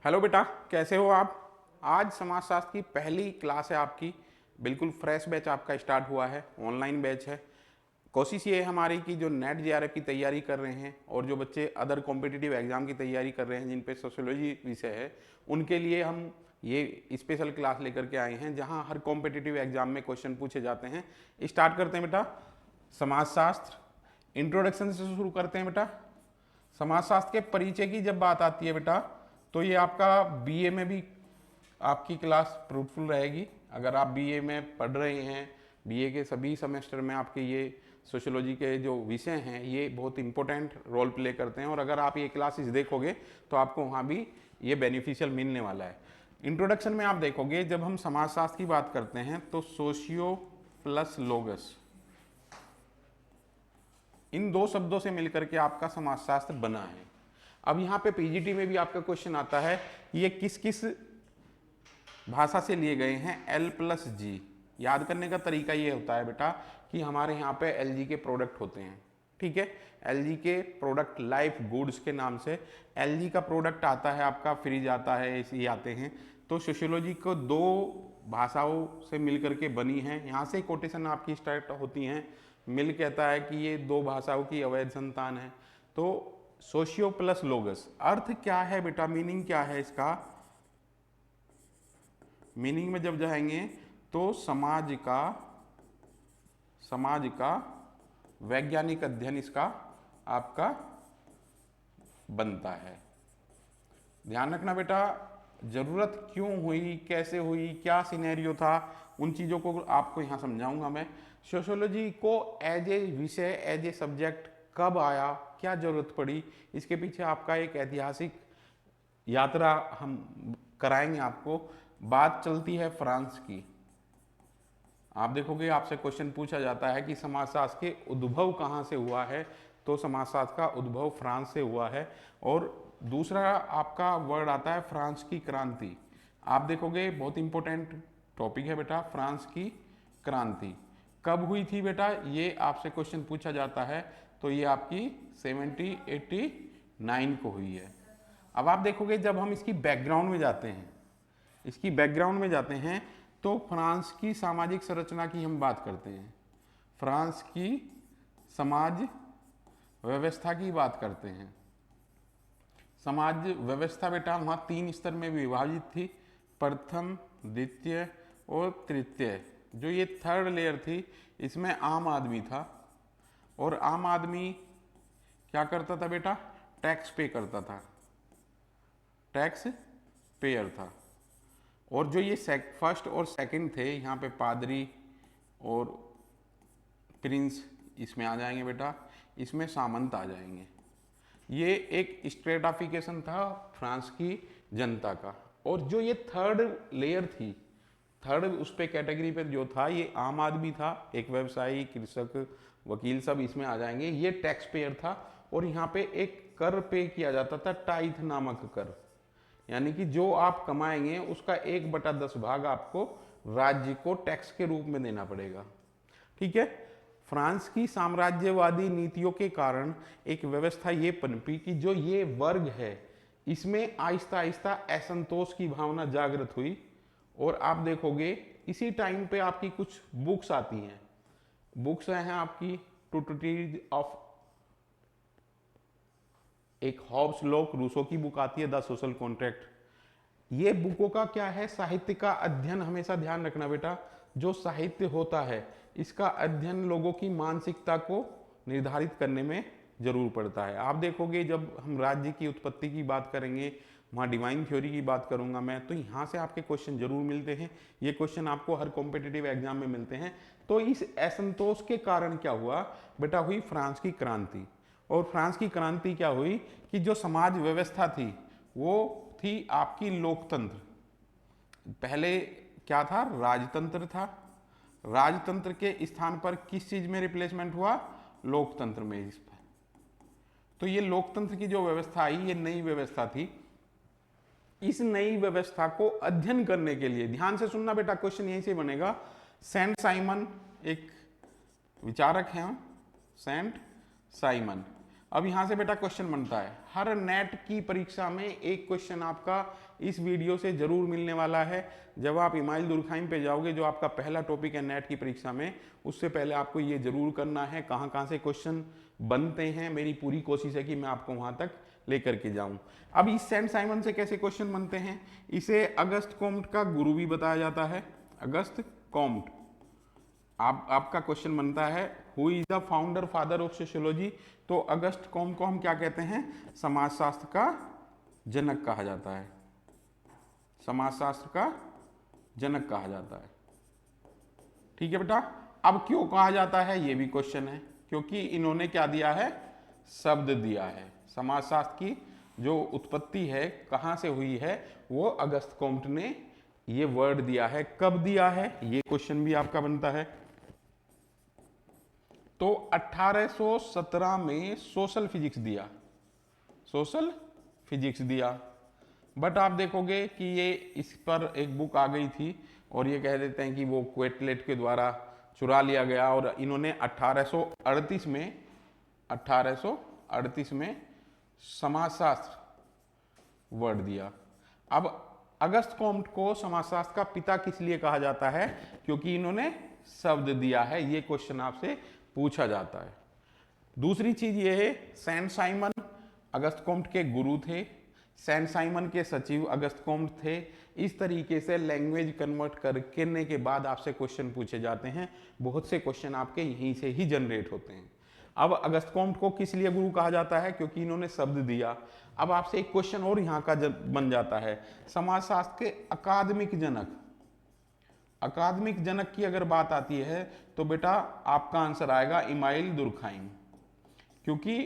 Hello बेटा, कैसे हो आप। आज समाजशास्त्र की पहली क्लास है आपकी। बिल्कुल फ्रेश बैच आपका स्टार्ट हुआ है, ऑनलाइन बैच है। कोशिश ये है हमारी कि जो नेट जेआरएफ की तैयारी कर रहे हैं और जो बच्चे अदर कॉम्पिटिटिव एग्जाम की तैयारी कर रहे हैं जिन पे सोशियोलॉजी विषय है, उनके लिए हम ये स्पेशल क्लास लेकर के आए हैं जहां हर कॉम्पिटिटिव एग्जाम में क्वेश्चन पूछे जाते हैं। स्टार्ट करते हैं बेटा। समाजशास्त्र इंट्रोडक्शन से शुरू करते हैं बेटा। समाजशास्त्र के परिचय की जब बात आती है बेटा, तो ये आपका बीए में भी आपकी क्लास फ्रूटफुल रहेगी। अगर आप बीए में पढ़ रहे हैं, बीए के सभी सेमेस्टर में आपके ये सोशियोलॉजी के जो विषय हैं ये बहुत इंपॉर्टेंट रोल प्ले करते हैं, और अगर आप ये क्लासेस देखोगे तो आपको वहाँ भी ये बेनिफिशियल मिलने वाला है। इंट्रोडक्शन में आप देखोगे, जब हम समाजशास्त्र की बात करते हैं तो सोशियो प्लस लोगस, इन दो शब्दों से मिलकर के आपका समाजशास्त्र बना है। अब यहाँ पे पीजीटी में भी आपका क्वेश्चन आता है कि ये किस किस भाषा से लिए गए हैं। L+G याद करने का तरीका ये होता है बेटा कि हमारे यहाँ पे LG के प्रोडक्ट होते हैं, ठीक है। LG के प्रोडक्ट लाइफ गुड्स के नाम से LG का प्रोडक्ट आता है, आपका फ्रिज आता है, ऐसे आते हैं। तो सोशियोलॉजी को दो भाषाओं से मिल करके बनी है। यहाँ से कोटेशन आपकी स्टार्ट होती हैं। मिल कहता है कि ये दो भाषाओं की अवैध संतान है। तो सोशियो प्लस लोगस अर्थ क्या है बेटा, मीनिंग क्या है इसका। मीनिंग में जब जाएंगे तो समाज का वैज्ञानिक अध्ययन इसका आपका बनता है। ध्यान रखना बेटा, जरूरत क्यों हुई, कैसे हुई, क्या सिनेरियो था, उन चीज़ों को आपको यहाँ समझाऊंगा मैं। सोशियोलॉजी को एज ए विषय, एज ए सब्जेक्ट कब आया, क्या जरूरत पड़ी, इसके पीछे आपका एक ऐतिहासिक यात्रा हम कराएंगे आपको। बात चलती है फ्रांस की। आप देखोगे आपसे क्वेश्चन पूछा जाता है कि समाजशास्त्र के उद्भव कहाँ से हुआ है, तो समाजशास्त्र का उद्भव फ्रांस से हुआ है। और दूसरा आपका वर्ड आता है फ्रांस की क्रांति। आप देखोगे बहुत इंपॉर्टेंट टॉपिक है बेटा, फ्रांस की क्रांति कब हुई थी बेटा, ये आपसे क्वेश्चन पूछा जाता है। तो ये आपकी 1789 को हुई है। अब आप देखोगे जब हम इसकी बैकग्राउंड में जाते हैं, तो फ्रांस की सामाजिक संरचना की हम बात करते हैं, फ्रांस की समाज व्यवस्था की बात करते हैं। समाज व्यवस्था बेटा वहाँ 3 स्तर में विभाजित थी, प्रथम, द्वितीय और तृतीय। जो ये थर्ड लेयर थी, इसमें आम आदमी था, और आम आदमी क्या करता था बेटा, टैक्स पे करता था, टैक्स पेयर था। और जो ये फर्स्ट और सेकंड थे, यहाँ पे पादरी और प्रिंस इसमें आ जाएंगे बेटा, इसमें सामंत आ जाएंगे। ये एक स्ट्रेटाफिकेशन था फ्रांस की जनता का। और जो ये थर्ड लेयर थी, थर्ड उस पे कैटेगरी पे जो था, ये आम आदमी था, एक व्यवसायी, कृषक, वकील, सब इसमें आ जाएंगे। ये टैक्स पेयर था, और यहाँ पे एक कर पे किया जाता था, टाइथ नामक कर, यानी कि जो आप कमाएंगे उसका 1/10 भाग आपको राज्य को टैक्स के रूप में देना पड़ेगा, ठीक है। फ्रांस की साम्राज्यवादी नीतियों के कारण एक व्यवस्था ये पनपी कि जो ये वर्ग है इसमें आहिस्ता आहिस्ता असंतोष की भावना जागृत हुई। और आप देखोगे इसी टाइम पे आपकी कुछ बुक्स आती हैं। बुक्स हैं आपकी ट्रूटिज ऑफ, एक हॉब्स लॉक रूसो की बुक आती है, द सोशल कॉन्ट्रैक्ट। ये बुकों का क्या है, साहित्य का अध्ययन। हमेशा ध्यान रखना बेटा, जो साहित्य होता है इसका अध्ययन लोगों की मानसिकता को निर्धारित करने में जरूर पड़ता है। आप देखोगे जब हम राज्य की उत्पत्ति की बात करेंगे, वहाँ डिवाइन थ्योरी की बात करूंगा मैं, तो यहाँ से आपके क्वेश्चन जरूर मिलते हैं। ये क्वेश्चन आपको हर कॉम्पिटिटिव एग्जाम में मिलते हैं। तो इस असंतोष के कारण क्या हुआ बेटा, हुई फ्रांस की क्रांति। और फ्रांस की क्रांति क्या हुई कि जो समाज व्यवस्था थी वो थी आपकी लोकतंत्र। पहले क्या था, राजतंत्र था। राजतंत्र के स्थान पर किस चीज में रिप्लेसमेंट हुआ, लोकतंत्र में। इस पर तो ये लोकतंत्र की जो व्यवस्था आई, ये नई व्यवस्था थी। इस नई व्यवस्था को अध्ययन करने के लिए, ध्यान से सुनना बेटा, क्वेश्चन यहीं से बनेगा। सेंट साइमन एक विचारक हैं, सेंट साइमन। अब यहां से बेटा क्वेश्चन बनता है, हर नेट की परीक्षा में एक क्वेश्चन आपका इस वीडियो से जरूर मिलने वाला है। जब आप इमाइल दुर्खइम पे जाओगे, जो आपका पहला टॉपिक है नेट की परीक्षा में, उससे पहले आपको ये जरूर करना है कहाँ कहाँ से क्वेश्चन बनते हैं। मेरी पूरी कोशिश है कि मैं आपको वहां तक लेकर के जाऊं। अब इस सेंट साइमन से कैसे क्वेश्चन बनते हैं, इसे अगस्त कॉम्ट का गुरु भी बताया जाता है। अगस्त कॉम्ट, आपका क्वेश्चन बनता है who is the founder father of sociology. तो अगस्त कॉम्ट को हम क्या कहते हैं, समाजशास्त्र का जनक कहा जाता है। समाजशास्त्र का जनक कहा जाता है। ठीक है बेटा। अब क्यों कहा जाता है ये भी क्वेश्चन है, क्योंकि इन्होंने क्या दिया है, शब्द दिया है। समाजशास्त्र की जो उत्पत्ति है कहां से हुई है, वो अगस्त कॉम्ट ने ये वर्ड दिया है। कब दिया है, ये क्वेश्चन भी आपका बनता है। तो 1817 में सोशल फिजिक्स दिया, सोशल फिजिक्स दिया। बट आप देखोगे कि ये इस पर एक बुक आ गई थी और ये कह देते हैं कि वो क्वेटलेट के द्वारा चुरा लिया गया, और इन्होंने 1838 में समाजशास्त्र वर्ड दिया। अब अगस्त कॉम्ट को समाजशास्त्र का पिता किस लिए कहा जाता है, क्योंकि इन्होंने शब्द दिया है। ये क्वेश्चन आपसे पूछा जाता है। दूसरी चीज ये है, सेंट साइमन अगस्त कॉम्ट के गुरु थे, सेंट साइमन के सचिव अगस्त कॉम्ट थे। इस तरीके से लैंग्वेज कन्वर्ट करने के बाद आपसे क्वेश्चन पूछे जाते हैं। बहुत से क्वेश्चन आपके यहीं से ही जनरेट होते हैं। अब अगस्त कॉम्ट को किस लिए गुरु कहा जाता है, क्योंकि इन्होंने शब्द दिया। अब आपसे एक क्वेश्चन और यहाँ का बन जाता है, समाजशास्त्र के अकादमिक जनक। अकादमिक जनक की अगर बात आती है तो बेटा आपका आंसर आएगा इमाइल दुर्खइम, क्योंकि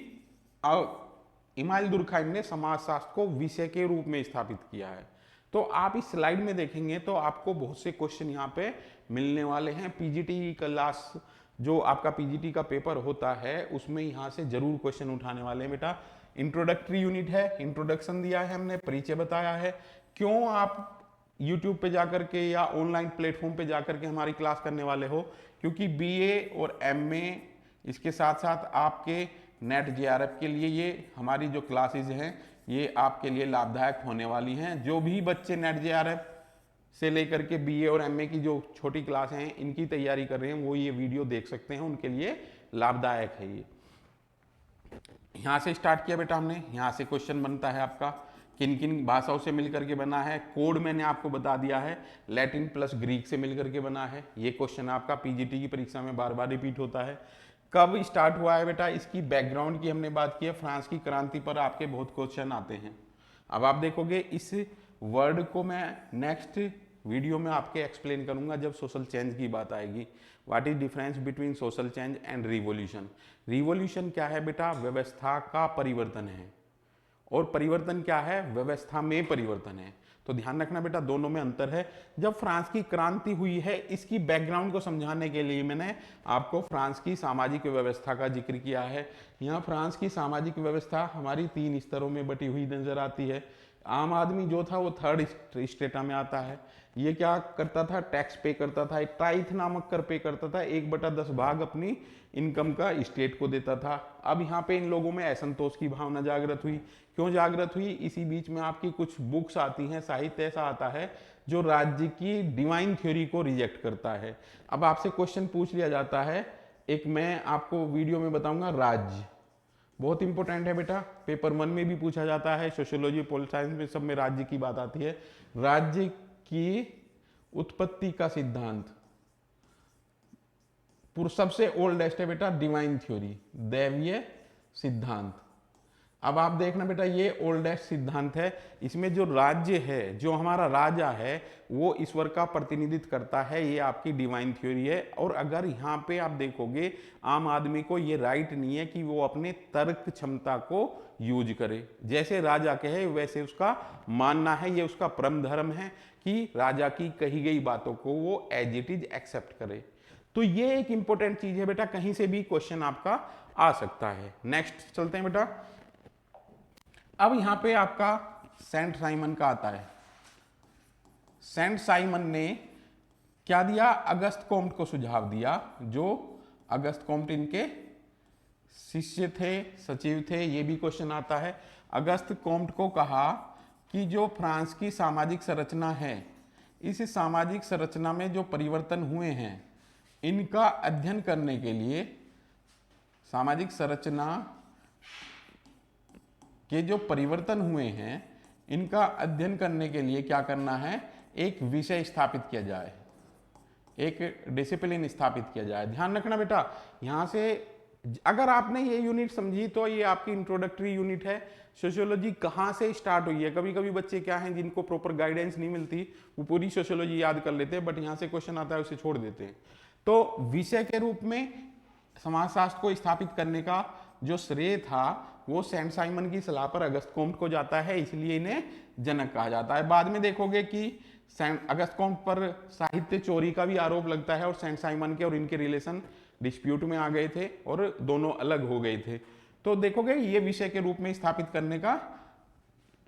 इमाइल दुर्खइम ने समाजशास्त्र को विषय के रूप में स्थापित किया है। तो आप इस स्लाइड में देखेंगे तो आपको बहुत से क्वेश्चन यहाँ पे मिलने वाले हैं। पीजीटी क्लास, जो आपका पीजीटी का पेपर होता है, उसमें यहाँ से जरूर क्वेश्चन उठाने वाले हैं बेटा। इंट्रोडक्टरी यूनिट है, इंट्रोडक्शन दिया है हमने, परिचय बताया है। क्यों आप यूट्यूब पे जाकर के या ऑनलाइन प्लेटफॉर्म पे जाकर के हमारी क्लास करने वाले हो, क्योंकि बीए और एमए, इसके साथ साथ आपके नेट जेआरएफ के लिए ये हमारी जो क्लासेज हैं ये आपके लिए लाभदायक होने वाली हैं। जो भी बच्चे नेट जेआरएफ से लेकर के बीए और एमए की जो छोटी क्लास हैं इनकी तैयारी कर रहे हैं, वो ये वीडियो देख सकते हैं, उनके लिए लाभदायक है ये। यहाँ से स्टार्ट किया बेटा हमने, यहाँ से क्वेश्चन बनता है आपका किन किन भाषाओं से मिलकर के बना है। कोड मैंने आपको बता दिया है, लैटिन प्लस ग्रीक से मिलकर के बना है। ये क्वेश्चन आपका पीजीटी की परीक्षा में बार बार रिपीट होता है। कब स्टार्ट हुआ है बेटा, इसकी बैकग्राउंड की हमने बात की है। फ्रांस की क्रांति पर आपके बहुत क्वेश्चन आते हैं। अब आप देखोगे इस वर्ड को मैं नेक्स्ट वीडियो में आपके एक्सप्लेन करूंगा जब सोशल चेंज की बात आएगी। What is difference between social change and revolution. Revolution क्या है बेटा, व्यवस्था का परिवर्तन है, और परिवर्तन क्या है, व्यवस्था में परिवर्तन है। तो ध्यान रखना बेटा, दोनों में अंतर है। जब फ्रांस की क्रांति हुई है, इसकी बैकग्राउंड को समझाने के लिए मैंने आपको फ्रांस की सामाजिक व्यवस्था का जिक्र किया है। यहाँ फ्रांस की सामाजिक व्यवस्था हमारी 3 स्तरों में बटी हुई नजर आती है। आम आदमी जो था वो 3rd स्टेटा में आता है। ये क्या करता था, टैक्स पे करता था, एक टाइथ नामक कर पे करता था, 1/10 भाग अपनी इनकम का स्टेट को देता था। अब यहाँ पे इन लोगों में असंतोष की भावना जागृत हुई। क्यों जागृत हुई, इसी बीच में आपकी कुछ बुक्स आती हैं, साहित्य ऐसा आता है जो राज्य की डिवाइन थ्योरी को रिजेक्ट करता है। अब आपसे क्वेश्चन पूछ लिया जाता है, एक मैं आपको वीडियो में बताऊंगा, राज्य बहुत इंपॉर्टेंट है बेटा, पेपर 1 में भी पूछा जाता है, सोशियोलॉजी पोलिटिकल साइंस में सब में राज्य की बात आती है। राज्य की उत्पत्ति का सिद्धांत सबसे ओल्डेस्ट है बेटा, डिवाइन थ्योरी, दैवीय सिद्धांत। अब आप देखना बेटा, ये ओल्डेस्ट सिद्धांत है। इसमें जो राज्य है, जो हमारा राजा है, वो ईश्वर का प्रतिनिधित्व करता है, ये आपकी डिवाइन थ्योरी है। और अगर यहाँ पे आप देखोगे, आम आदमी को ये राइट नहीं है कि वो अपने तर्क क्षमता को यूज करे। जैसे राजा कहे वैसे उसका मानना है, ये उसका परम धर्म है कि राजा की कही गई बातों को वो एज इट इज एक्सेप्ट करे। तो ये एक इंपॉर्टेंट चीज है बेटा, कहीं से भी क्वेश्चन आपका आ सकता है। नेक्स्ट चलते हैं बेटा। अब यहां पे आपका सेंट साइमन का आता है। सेंट साइमन ने क्या दिया, अगस्त कॉम्ट को सुझाव दिया, जो अगस्त कॉम्ट इनके शिष्य थे, सचिव थे, ये भी क्वेश्चन आता है। अगस्त कोम्ट को कहा कि जो फ्रांस की सामाजिक संरचना है, इस सामाजिक संरचना में जो परिवर्तन हुए हैं, इनका अध्ययन करने के लिए, सामाजिक संरचना के जो परिवर्तन हुए हैं, इनका अध्ययन करने के लिए क्या करना है, एक विषय स्थापित किया जाए, एक डिसिप्लिन स्थापित किया जाए। ध्यान रखना बेटा, यहां से अगर आपने ये यूनिट समझी तो ये आपकी इंट्रोडक्टरी यूनिट है। सोशियोलॉजी कहाँ से स्टार्ट हुई है, कभी कभी बच्चे क्या हैं जिनको प्रॉपर गाइडेंस नहीं मिलती, वो पूरी सोशियोलॉजी याद कर लेते हैं, बट यहाँ से क्वेश्चन आता है उसे छोड़ देते हैं। तो विषय के रूप में समाजशास्त्र को स्थापित करने का जो श्रेय था वो सेंट साइमन की सलाह पर अगस्त कोम्ट को जाता है, इसलिए इन्हें जनक कहा जाता है। बाद में देखोगे कि अगस्त कोम्ट पर साहित्य चोरी का भी आरोप लगता है और सेंट साइमन के और इनके रिलेशन डिस्प्यूट में आ गए थे और दोनों अलग हो गए थे। तो देखोगे ये विषय के रूप में स्थापित करने का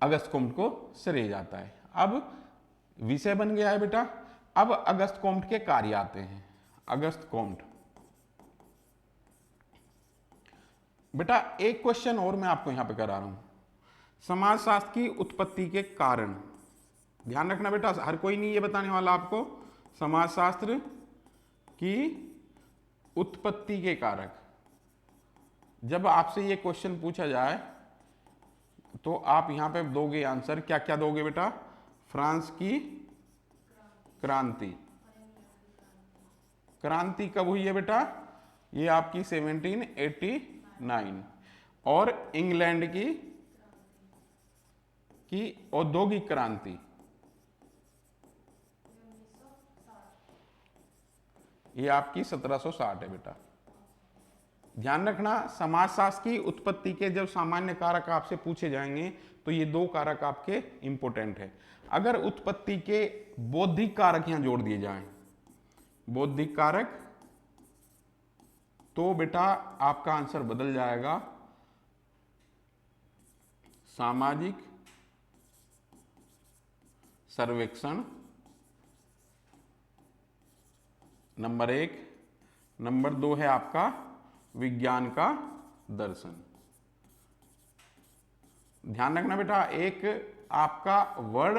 अगस्त कोम्ट को श्रेय जाता है। अब विषय बन गया है बेटा, अब अगस्त कोम्ट के कार्य आते हैं। अगस्त कोम्ट बेटा, एक क्वेश्चन और मैं आपको यहां पे करा रहा हूं, समाजशास्त्र की उत्पत्ति के कारण। ध्यान रखना बेटा, हर कोई नहीं ये बताने वाला आपको समाजशास्त्र की उत्पत्ति के कारक। जब आपसे ये क्वेश्चन पूछा जाए तो आप यहां पे दोगे आंसर, क्या क्या दोगे बेटा? फ्रांस की क्रांति। क्रांति कब हुई है बेटा? ये आपकी 1789। और इंग्लैंड की औद्योगिक क्रांति, ये आपकी 1760 है बेटा। ध्यान रखना, समाजशास्त्र की उत्पत्ति के जब सामान्य कारक आपसे पूछे जाएंगे तो ये दो कारक आपके इंपोर्टेंट है। अगर उत्पत्ति के बौद्धिक कारक यहां जोड़ दिए जाएं, बौद्धिक कारक, तो बेटा आपका आंसर बदल जाएगा सामाजिक सर्वेक्षण नंबर 1, नंबर 2 है आपका विज्ञान का दर्शन। ध्यान रखना बेटा, एक आपका वर्ड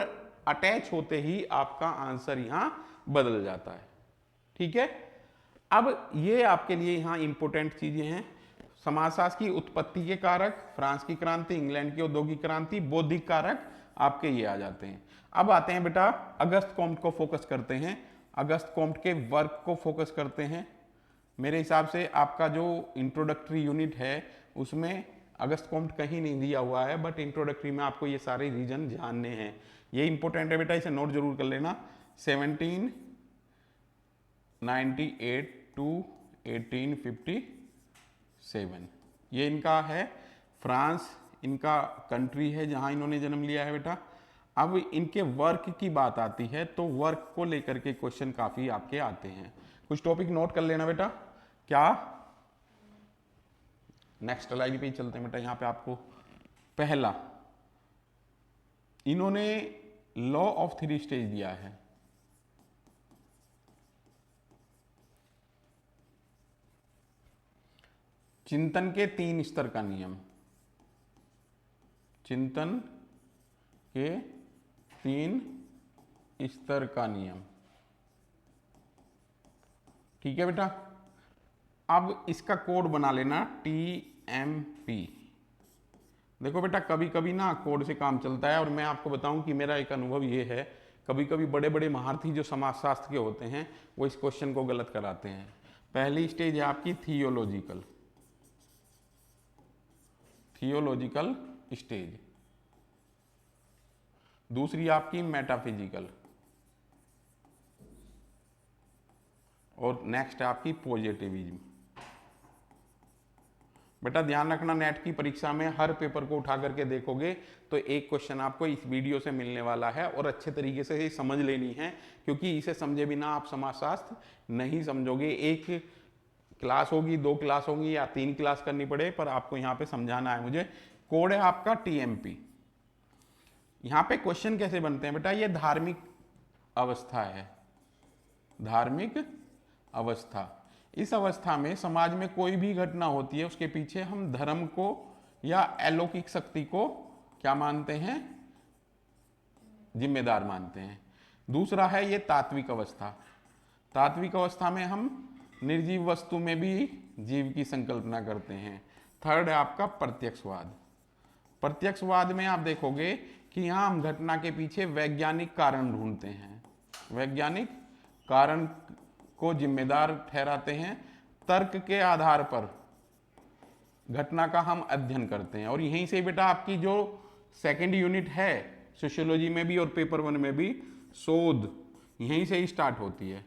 अटैच होते ही आपका आंसर यहां बदल जाता है, ठीक है। अब ये आपके लिए यहां इंपोर्टेंट चीजें हैं। समाजशास्त्र की उत्पत्ति के कारक, फ्रांस की क्रांति, इंग्लैंड की औद्योगिक क्रांति, बौद्धिक कारक आपके ये आ जाते हैं। अब आते हैं बेटा, अगस्त कोम्ट को फोकस करते हैं, अगस्त कोम्ट के वर्क को फोकस करते हैं। मेरे हिसाब से आपका जो इंट्रोडक्टरी यूनिट है उसमें अगस्त कोम्ट कहीं नहीं दिया हुआ है, बट इंट्रोडक्टरी में आपको ये सारे रीजन जानने हैं। ये इंपॉर्टेंट है बेटा, इसे नोट जरूर कर लेना। 1798 टू 1857 ये इनका है। फ्रांस इनका कंट्री है जहां इन्होंने जन्म लिया है बेटा। अब इनके वर्क की बात आती है तो वर्क को लेकर के क्वेश्चन काफी आपके आते हैं। कुछ टॉपिक नोट कर लेना बेटा। क्या? नेक्स्ट स्लाइड पे चलते हैं बेटा। यहां पे आपको पहला इन्होंने लॉ ऑफ 3 स्टेज दिया है। चिंतन के 3 स्तर का नियम, चिंतन के 3 स्तर का नियम, ठीक है बेटा। अब इसका कोड बना लेना TMP। देखो बेटा, कभी कभी ना कोड से काम चलता है, और मैं आपको बताऊं कि मेरा एक अनुभव ये है, कभी कभी बड़े बड़े महारथी जो समाजशास्त्र के होते हैं वो इस क्वेश्चन को गलत कराते हैं। पहली स्टेज है आपकी थियोलॉजिकल स्टेज, दूसरी आपकी मेटाफिजिकल, और नेक्स्ट है आपकी पॉजिटिविज्म। बेटा ध्यान रखना, नेट की परीक्षा में हर पेपर को उठा करके देखोगे तो एक क्वेश्चन आपको इस वीडियो से मिलने वाला है, और अच्छे तरीके से ये समझ लेनी है, क्योंकि इसे समझे बिना आप समाजशास्त्र नहीं समझोगे। एक क्लास होगी, 2 क्लास होगी, या 3 क्लास करनी पड़े, पर आपको यहाँ पे समझाना है मुझे। कोड है आपका TMP। यहाँ पे क्वेश्चन कैसे बनते हैं बेटा? ये धार्मिक अवस्था है, धार्मिक अवस्था। इस अवस्था में समाज में कोई भी घटना होती है उसके पीछे हम धर्म को या अलौकिक शक्ति को क्या मानते हैं, जिम्मेदार मानते हैं। दूसरा है ये तात्विक अवस्था। तात्विक अवस्था में हम निर्जीव वस्तु में भी जीव की संकल्पना करते हैं। थर्ड है आपका प्रत्यक्षवाद। प्रत्यक्षवाद में आप देखोगे कि यहां हम घटना के पीछे वैज्ञानिक कारण ढूंढते हैं, वैज्ञानिक कारण को जिम्मेदार ठहराते हैं, तर्क के आधार पर घटना का हम अध्ययन करते हैं। और यहीं से बेटा आपकी जो सेकंड यूनिट है सोशियोलॉजी में भी और पेपर 1 में भी, शोध यहीं से ही स्टार्ट होती है।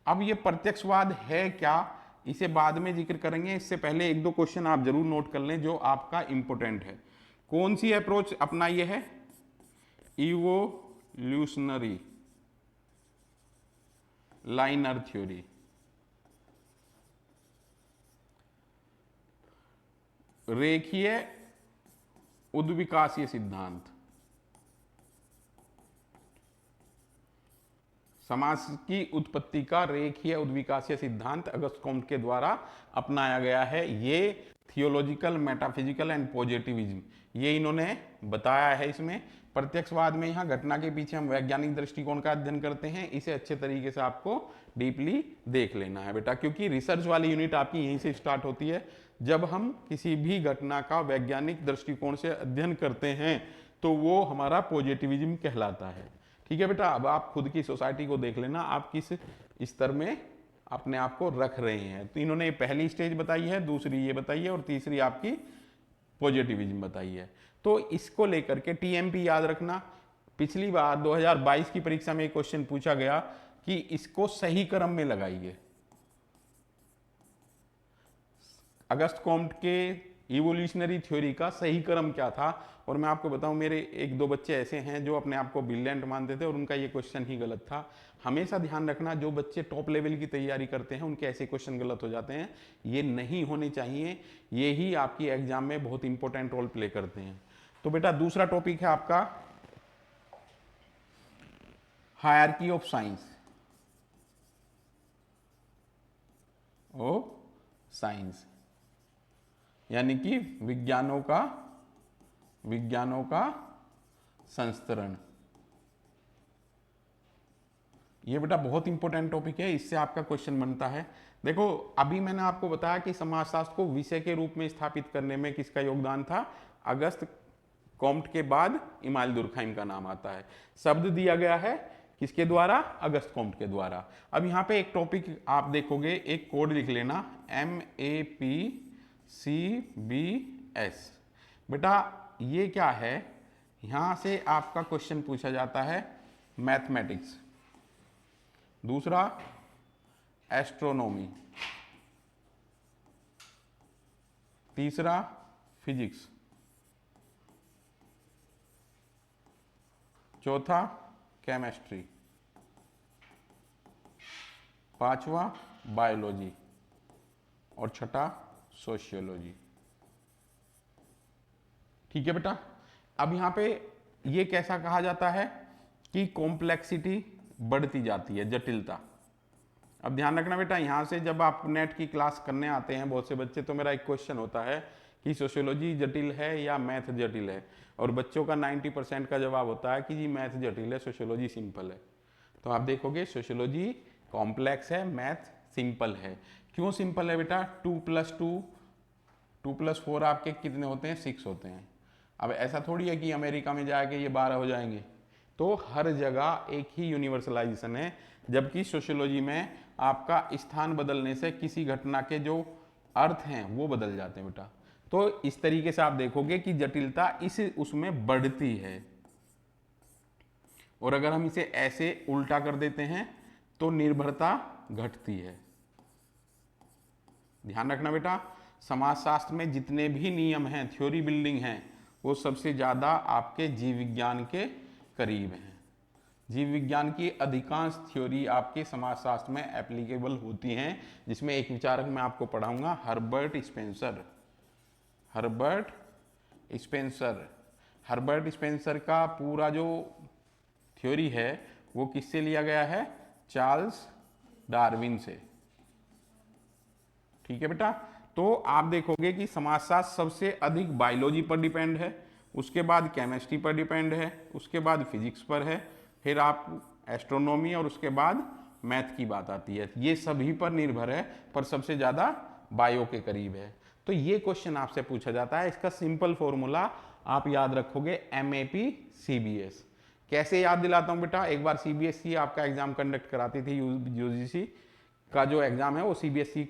अब ये प्रत्यक्षवाद है क्या, इसे बाद में जिक्र करेंगे, इससे पहले एक दो क्वेश्चन आप जरूर नोट कर लें जो आपका इंपॉर्टेंट है। कौन सी अप्रोच अपनाई है, इवोल्यूशनरी लाइनर थ्योरी। रेखीय उद्विकासीय सिद्धांत, समाज की उत्पत्ति का रेखीय उद्विकासीय सिद्धांत अगस्त कॉम्ट के द्वारा अपनाया गया है। ये थियोलॉजिकल, मेटाफिजिकल एंड पॉजिटिविज्म ये इन्होंने बताया है। इसमें प्रत्यक्षवाद में यहाँ घटना के पीछे हम वैज्ञानिक दृष्टिकोण का अध्ययन करते हैं। इसे अच्छे तरीके से आपको डीपली देख लेना है बेटा, क्योंकि रिसर्च वाली यूनिट आपकी यहीं से स्टार्ट होती है। जब हम किसी भी घटना का वैज्ञानिक दृष्टिकोण से अध्ययन करते हैं तो वो हमारा पॉजिटिविज्म कहलाता है। ठीक है बेटा, अब आप खुद की सोसाइटी को देख लेना, आप किस स्तर में अपने आप को रख रहे हैं। तो इन्होंने पहली स्टेज बताई है, दूसरी ये बताई है और तीसरी आपकी पॉजिटिविज्म बताई है। तो इसको लेकर के टीएमपी याद रखना। पिछली बार 2022 की परीक्षा में एक क्वेश्चन पूछा गया कि इसको सही क्रम में लगाइए। अगस्त कॉम्ट के इवोल्यूशनरी थ्योरी का सही क्रम क्या था। और मैं आपको बताऊं, मेरे एक दो बच्चे ऐसे हैं जो अपने आप को ब्रिलियंट मानते थे और उनका ये क्वेश्चन ही गलत था। हमेशा ध्यान रखना, जो बच्चे टॉप लेवल की तैयारी करते हैं उनके ऐसे क्वेश्चन गलत हो जाते हैं, ये नहीं होने चाहिए। ये ही आपकी एग्जाम में बहुत इंपॉर्टेंट रोल प्ले करते हैं। तो बेटा दूसरा टॉपिक है आपका हायरार्की ऑफ साइंस, यानी कि विज्ञानों का संस्तरण। ये बेटा बहुत इंपॉर्टेंट टॉपिक है, इससे आपका क्वेश्चन बनता है। देखो अभी मैंने आपको बताया कि समाजशास्त्र को विषय के रूप में स्थापित करने में किसका योगदान था, अगस्त कॉम्ट के बाद इमाइल दुर्खहाइम का नाम आता है। शब्द दिया गया है किसके द्वारा, अगस्त कॉम्ट के द्वारा। अब यहाँ पे एक टॉपिक आप देखोगे, एक कोड लिख लेना MAPCBS। बेटा ये क्या है, यहां से आपका क्वेश्चन पूछा जाता है मैथमेटिक्स, दूसरा एस्ट्रोनॉमी, तीसरा फिजिक्स, चौथा केमिस्ट्री, पांचवा बायोलॉजी और छठा सोशियोलॉजी। ठीक है बेटा, अब यहां पे ये कैसा कहा जाता है कि कॉम्प्लेक्सिटी बढ़ती जाती है, जटिलता। अब ध्यान रखना बेटा, यहां से जब आप नेट की क्लास करने आते हैं बहुत से बच्चे, तो मेरा एक क्वेश्चन होता है कि सोशियोलॉजी जटिल है या मैथ जटिल है, और बच्चों का 90% का जवाब होता है कि जी मैथ जटिल है, सोशियोलॉजी सिंपल है। तो आप देखोगे सोशियोलॉजी कॉम्प्लेक्स है, मैथ सिंपल है। क्यों सिंपल है बेटा, 2+2+4 आपके कितने होते हैं, 6 होते हैं। अब ऐसा थोड़ी है कि अमेरिका में जाके ये 12 हो जाएंगे। तो हर जगह एक ही यूनिवर्सलाइजेशन है, जबकि सोशियोलॉजी में आपका स्थान बदलने से किसी घटना के जो अर्थ हैं वो बदल जाते हैं बेटा। तो इस तरीके से आप देखोगे कि जटिलता इस उसमें बढ़ती है, और अगर हम इसे ऐसे उल्टा कर देते हैं तो निर्भरता घटती है। ध्यान रखना बेटा, समाजशास्त्र में जितने भी नियम हैं, थ्योरी बिल्डिंग हैं, वो सबसे ज्यादा आपके जीव विज्ञान के करीब हैं। जीव विज्ञान की अधिकांश थ्योरी आपके समाजशास्त्र में एप्लीकेबल होती हैं, जिसमें एक विचारक मैं आपको पढ़ाऊंगा, हर्बर्ट स्पेंसर का पूरा जो थ्योरी है वो किससे लिया गया है, चार्ल्स डार्विन से। ठीक है बेटा। तो आप देखोगे कि समाजशास्त्र सबसे अधिक बायोलॉजी पर डिपेंड है, उसके बाद केमिस्ट्री पर डिपेंड है, उसके बाद फिजिक्स पर है, फिर आप एस्ट्रोनॉमी और उसके बाद मैथ की बात आती है। ये सभी पर निर्भर है, पर सबसे ज़्यादा बायो के करीब है। तो ये क्वेश्चन आपसे पूछा जाता है, इसका सिंपल फॉर्मूला आप याद रखोगे MAP CBS। कैसे याद दिलाता हूँ बेटा, एक बार CBSE आपका एग्जाम कंडक्ट कराती थी, UGC का जो एग्जाम है वो CBSE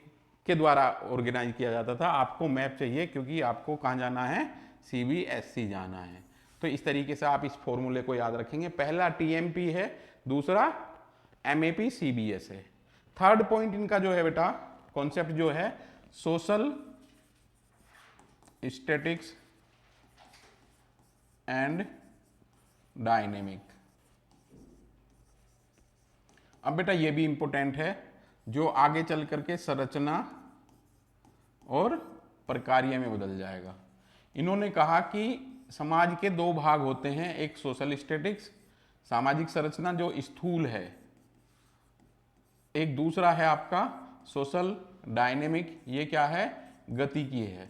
के द्वारा ऑर्गेनाइज किया जाता था। आपको मैप चाहिए क्योंकि आपको कहाँ जाना है, CBSE जाना है। तो इस तरीके से आप इस फॉर्मूले को याद रखेंगे। पहला TMP है, दूसरा MAP CBS है। थर्ड पॉइंट इनका जो है बेटा, कॉन्सेप्ट जो है सोशल स्टैटिक्स एंड डायनेमिक। अब बेटा ये भी इंपॉर्टेंट है, जो आगे चल करके संरचना और प्रकार्य में बदल जाएगा। इन्होंने कहा कि समाज के दो भाग होते हैं, एक सोशल स्टैटिक्स सामाजिक संरचना जो स्थूल है, एक दूसरा है आपका सोशल डायनेमिक, ये क्या है, गतिकीय है।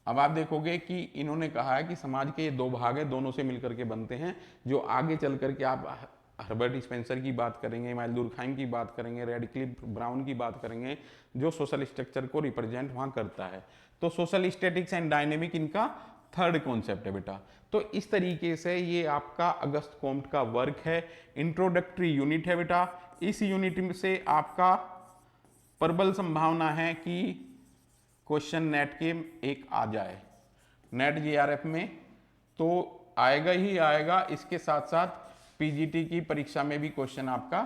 अब आप देखोगे कि इन्होंने कहा है कि समाज के ये दो भाग है, दोनों से मिलकर के बनते हैं, जो आगे चल करके आप हर्बर्ट स्पेंसर की बात करेंगे, इमानुएल दुर्खाइम की बात करेंगे, रैडक्लिफ ब्राउन की बात करेंगे, जो सोशल स्ट्रक्चर को रिप्रेजेंट वहां करता है। तो सोशल स्टैटिक्स एंड डायनेमिक इनका थर्ड कॉन्सेप्ट है बेटा। तो इस तरीके से ये आपका अगस्त कॉम्ट का वर्क है, इंट्रोडक्टरी यूनिट है बेटा। इस यूनिट में से आपका प्रबल संभावना है कि क्वेश्चन नेट के एक आ जाए, नेट JRF में तो आएगा ही आएगा। इसके साथ साथ PGT की परीक्षा में भी क्वेश्चन आपका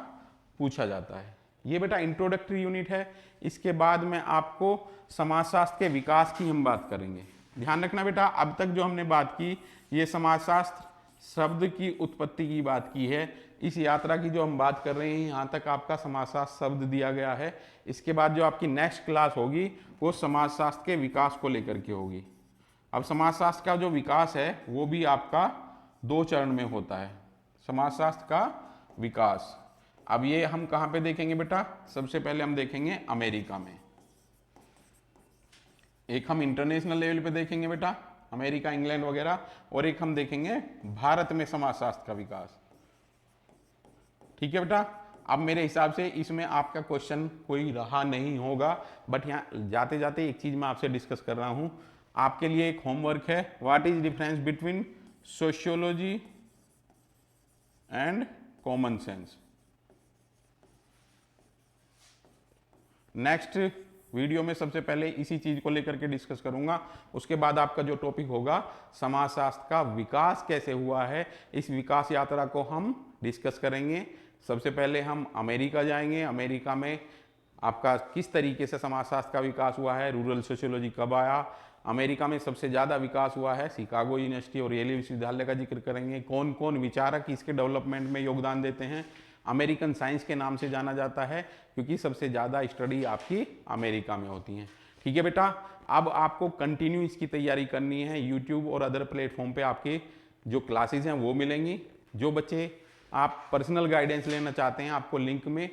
पूछा जाता है। ये बेटा इंट्रोडक्टरी यूनिट है। इसके बाद में आपको समाजशास्त्र के विकास की हम बात करेंगे। ध्यान रखना बेटा, अब तक जो हमने बात की ये समाजशास्त्र शब्द की उत्पत्ति की बात की है। इस यात्रा की जो हम बात कर रहे हैं, यहाँ तक आपका समाजशास्त्र शब्द दिया गया है। इसके बाद जो आपकी नेक्स्ट क्लास होगी वो समाजशास्त्र के विकास को लेकर के होगी। अब समाजशास्त्र का जो विकास है वो भी आपका 2 चरण में होता है, समाजशास्त्र का विकास। अब ये हम कहाँ पे देखेंगे बेटा, सबसे पहले हम देखेंगे अमेरिका में। एक हम इंटरनेशनल लेवल पे देखेंगे बेटा, अमेरिका, इंग्लैंड वगैरह, और एक हम देखेंगे भारत में समाजशास्त्र का विकास। ठीक है बेटा। अब मेरे हिसाब से इसमें आपका क्वेश्चन कोई रहा नहीं होगा, बट यहाँ जाते जाते एक चीज मैं आपसे डिस्कस कर रहा हूं। आपके लिए एक होमवर्क है, what is difference between sociology and common sense. Next video में सबसे पहले इसी चीज को लेकर के डिस्कस करूंगा। उसके बाद आपका जो टॉपिक होगा समाजशास्त्र का विकास कैसे हुआ है, इस विकास यात्रा को हम डिस्कस करेंगे। सबसे पहले हम अमेरिका जाएंगे, अमेरिका में आपका किस तरीके से समाजशास्त्र का विकास हुआ है, रूरल सोशियोलॉजी कब आया, अमेरिका में सबसे ज़्यादा विकास हुआ है शिकागो यूनिवर्सिटी और येल विश्वविद्यालय का जिक्र करेंगे, कौन कौन विचारक इसके डेवलपमेंट में योगदान देते हैं। अमेरिकन साइंस के नाम से जाना जाता है क्योंकि सबसे ज़्यादा स्टडी आपकी अमेरिका में होती है। ठीक है बेटा। अब आपको कंटिन्यू इसकी तैयारी करनी है, यूट्यूब और अदर प्लेटफॉर्म पे आपके जो क्लासेस हैं वो मिलेंगी। जो बच्चे आप पर्सनल गाइडेंस लेना चाहते हैं, आपको लिंक में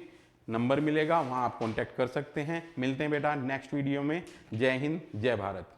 नंबर मिलेगा, वहाँ आप कॉन्टैक्ट कर सकते हैं। मिलते हैं बेटा नेक्स्ट वीडियो में। जय हिंद, जय भारत।